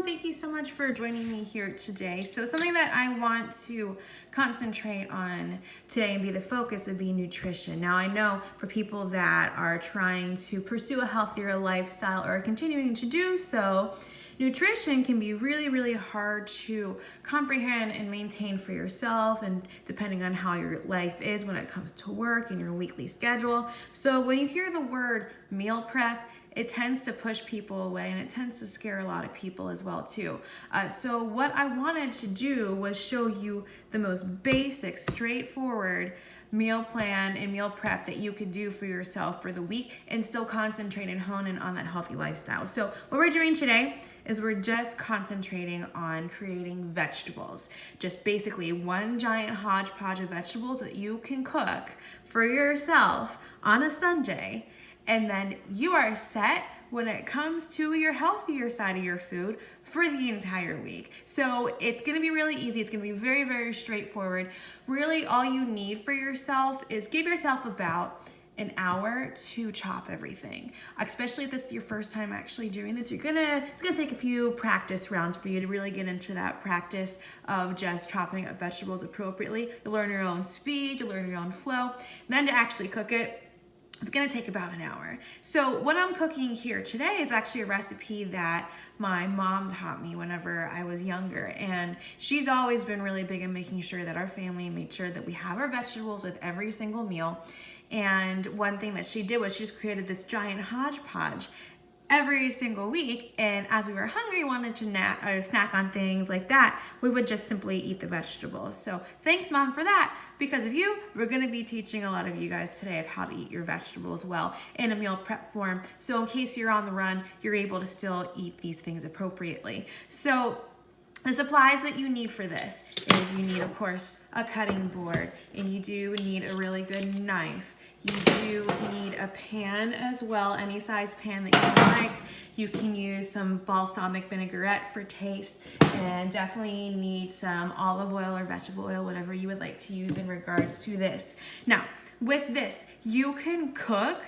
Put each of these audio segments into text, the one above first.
everyone, thank you so much for joining me here today. So something that I want to concentrate on today and be the focus would be nutrition. Now I know for people that are trying to pursue a healthier lifestyle or are continuing to do so, nutrition can be really hard to comprehend and maintain for yourself, and depending on how your life is when it comes to work and your weekly schedule. So when you hear the word meal prep, it tends to push people away and it tends to scare a lot of people as well too. So what I wanted to do was show you the most basic, straightforward meal plan and meal prep that you could do for yourself for the week and still concentrate and hone in on that healthy lifestyle. So what we're doing today is we're just concentrating on creating vegetables. Just basically one giant hodgepodge of vegetables that you can cook for yourself on a Sunday, and then you are set when it comes to your healthier side of your food for the entire week. So it's gonna be really easy. It's gonna be very straightforward. Really all you need for yourself is give yourself about an hour to chop everything. Especially if this is your first time actually doing this, it's gonna take a few practice rounds for you to really get into that practice of just chopping up vegetables appropriately. You'll learn your own speed, you'll learn your own flow. And then to actually cook it, it's gonna take about an hour. So what I'm cooking here today is actually a recipe that my mom taught me whenever I was younger. And she's always been really big in making sure that our family made sure that we have our vegetables with every single meal. And one thing that she did was she just created this giant hodgepodge every single week, and as we were hungry, wanted to snack on things like that, we would just simply eat the vegetables. So thanks, Mom, for that. Because of you, we're gonna be teaching a lot of you guys today of how to eat your vegetables well in a meal prep form. So in case you're on the run, you're able to still eat these things appropriately. So the supplies that you need for this is you need, of course, a cutting board, and you do need a really good knife. You do need a pan as well, any size pan that you like. You can use some balsamic vinaigrette for taste, and definitely need some olive oil or vegetable oil, whatever you would like to use in regards to this. Now, with this, you can cook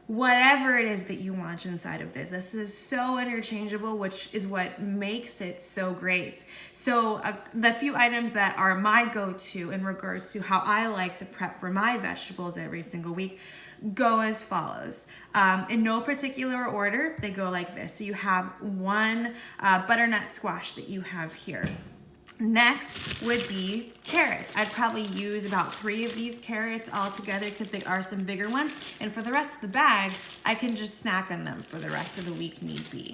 whatever it is that you want inside of this. This is so interchangeable, which is what makes it so great. So the few items that are my go-to in regards to how I like to prep for my vegetables every single week go as follows. In no particular order, they go like this. So you have one butternut squash that you have here. Next would be carrots. I'd probably use about 3 of these carrots all together because they are some bigger ones. And for the rest of the bag, I can just snack on them for the rest of the week need be.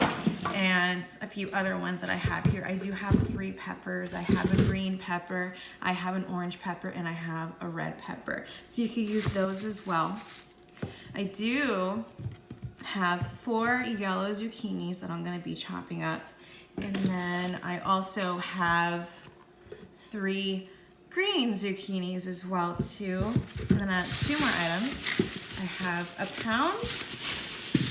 And a few other ones that I have here. I do have 3 peppers. I have a green pepper, I have an orange pepper, and I have a red pepper. So you could use those as well. I do have 4 yellow zucchinis that I'm gonna be chopping up. And then I also have 3 green zucchinis as well too. And then 2 more items. I have a pound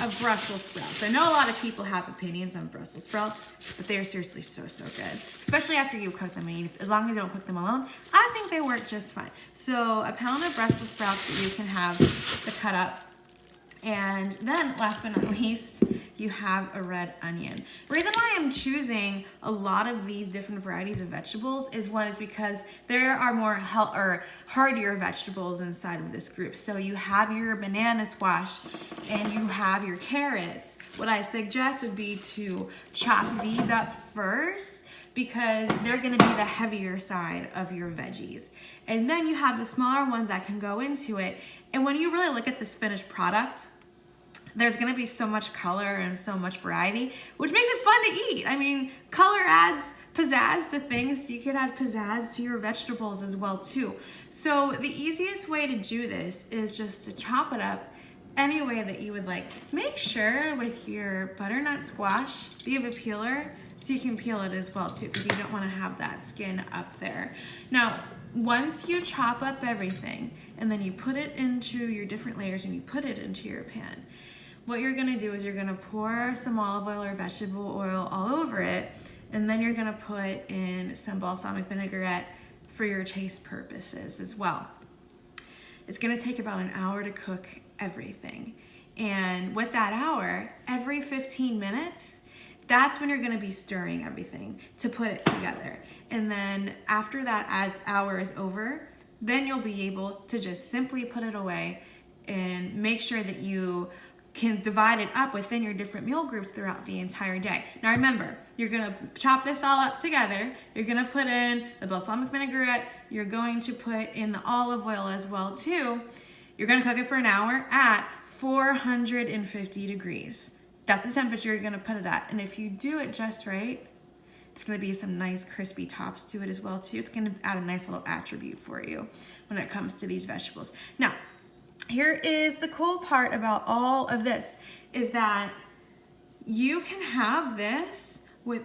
of Brussels sprouts. I know a lot of people have opinions on Brussels sprouts, but they are seriously so good. Especially after you cook them. I mean, as long as you don't cook them alone, I think they work just fine. So a pound of Brussels sprouts that you can have to cut up. And then last but not least, you have a red onion. The reason why I'm choosing a lot of these different varieties of vegetables is because there are more hardier vegetables inside of this group. So you have your banana squash and you have your carrots. What I suggest would be to chop these up first, because they're gonna be the heavier side of your veggies. And then you have the smaller ones that can go into it. And when you really look at this finished product, there's gonna be so much color and so much variety, which makes it fun to eat. I mean, color adds pizzazz to things. You can add pizzazz to your vegetables as well too. So the easiest way to do this is just to chop it up any way that you would like. Make sure with your butternut squash that you have a peeler so you can peel it as well too, because you don't wanna have that skin up there. Now, once you chop up everything and then you put it into your different layers and you put it into your pan, what you're gonna do is you're gonna pour some olive oil or vegetable oil all over it, and then you're gonna put in some balsamic vinaigrette for your taste purposes as well. It's gonna take about an hour to cook everything. And with that hour, every 15 minutes, That's when you're gonna be stirring everything to put it together. And then after that, as hour is over, then you'll be able to just simply put it away and make sure that you can divide it up within your different meal groups throughout the entire day. Now remember, you're gonna chop this all up together. You're gonna put in the balsamic vinaigrette. You're going to put in the olive oil as well too. You're gonna cook it for an hour at 450 degrees. That's the temperature you're gonna put it at. And if you do it just right, it's gonna be some nice crispy tops to it as well too. It's gonna add a nice little attribute for you when it comes to these vegetables. Now, here is the cool part about all of this is that you can have this with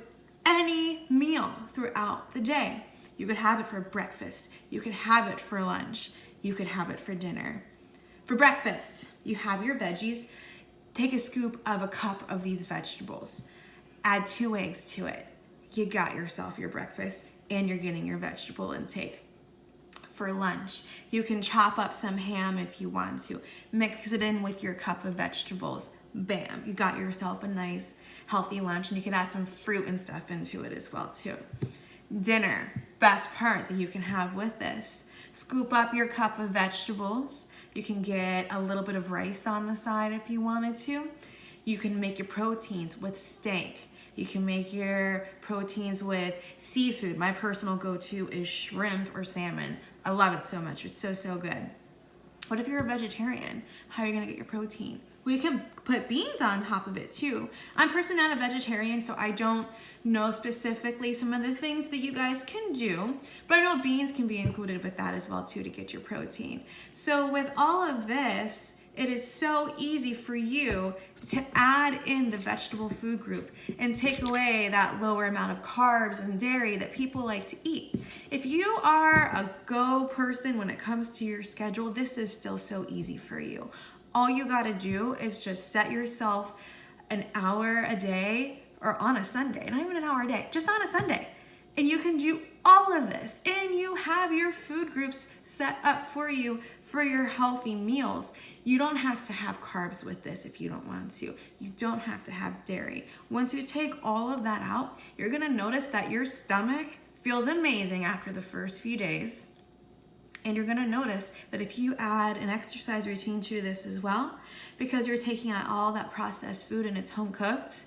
any meal throughout the day. You could have it for breakfast. You could have it for lunch. You could have it for dinner. For breakfast, you have your veggies. Take a scoop of a cup of these vegetables. Add 2 eggs to it. You got yourself your breakfast and you're getting your vegetable intake. For lunch, you can chop up some ham if you want to. Mix it in with your cup of vegetables. Bam, you got yourself a nice healthy lunch, and you can add some fruit and stuff into it as well too. Dinner, best part that you can have with this. Scoop up your cup of vegetables. You can get a little bit of rice on the side if you wanted to. You can make your proteins with steak. You can make your proteins with seafood. My personal go-to is shrimp or salmon. I love it so much. It's so, so good. What if you're a vegetarian? How are you gonna get your protein? We can put beans on top of it too. I'm personally not a vegetarian, so I don't know specifically some of the things that you guys can do, but I know beans can be included with that as well too to get your protein. So with all of this, it is so easy for you to add in the vegetable food group and take away that lower amount of carbs and dairy that people like to eat. If you are a go person when it comes to your schedule, this is still so easy for you. All you gotta do is just set yourself an hour a day, or on a Sunday, not even an hour a day, just on a Sunday. And you can do all of this, and you have your food groups set up for you for your healthy meals. You don't have to have carbs with this if you don't want to. You don't have to have dairy. Once you take all of that out, you're gonna notice that your stomach feels amazing after the first few days. And you're gonna notice that if you add an exercise routine to this as well, because you're taking out all that processed food and it's home cooked,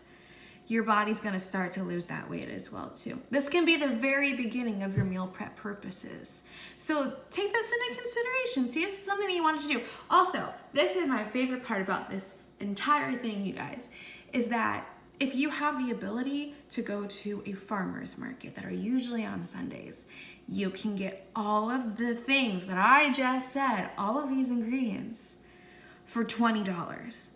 your body's gonna start to lose that weight as well too. This can be the very beginning of your meal prep purposes. So take this into consideration. See if it's something that you want to do. Also, this is my favorite part about this entire thing, you guys, is that if you have the ability to go to a farmer's market that are usually on Sundays, you can get all of the things that I just said, all of these ingredients, for $20.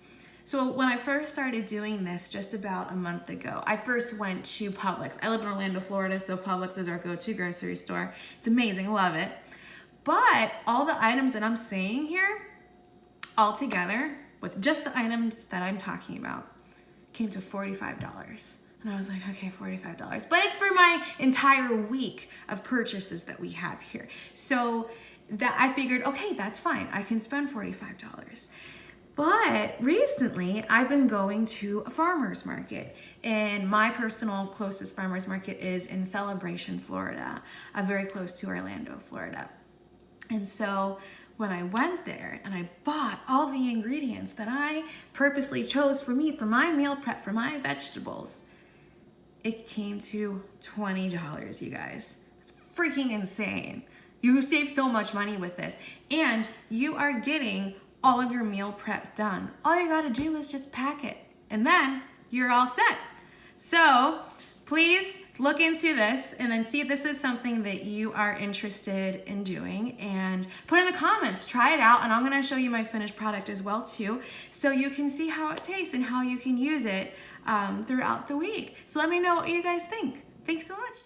So when I first started doing this just about a month ago, I first went to Publix. I live in Orlando, Florida, so Publix is our go-to grocery store. It's amazing, love it. But all the items that I'm saying here, all together, with just the items that I'm talking about, came to $45. And I was like, okay, $45. But it's for my entire week of purchases that we have here. So that I figured, okay, that's fine. I can spend $45. But recently, I've been going to a farmer's market, and my personal closest farmer's market is in Celebration, Florida, very close to Orlando, Florida. And so when I went there and I bought all the ingredients that I purposely chose for me, for my meal prep, for my vegetables, it came to $20, you guys. It's freaking insane. You save so much money with this, and you are getting all of your meal prep done. All you gotta do is just pack it, and then you're all set. So please look into this and then see if this is something that you are interested in doing, and put in the comments, try it out, and I'm gonna show you my finished product as well too, so you can see how it tastes and how you can use it throughout the week. So let me know what you guys think. Thanks so much.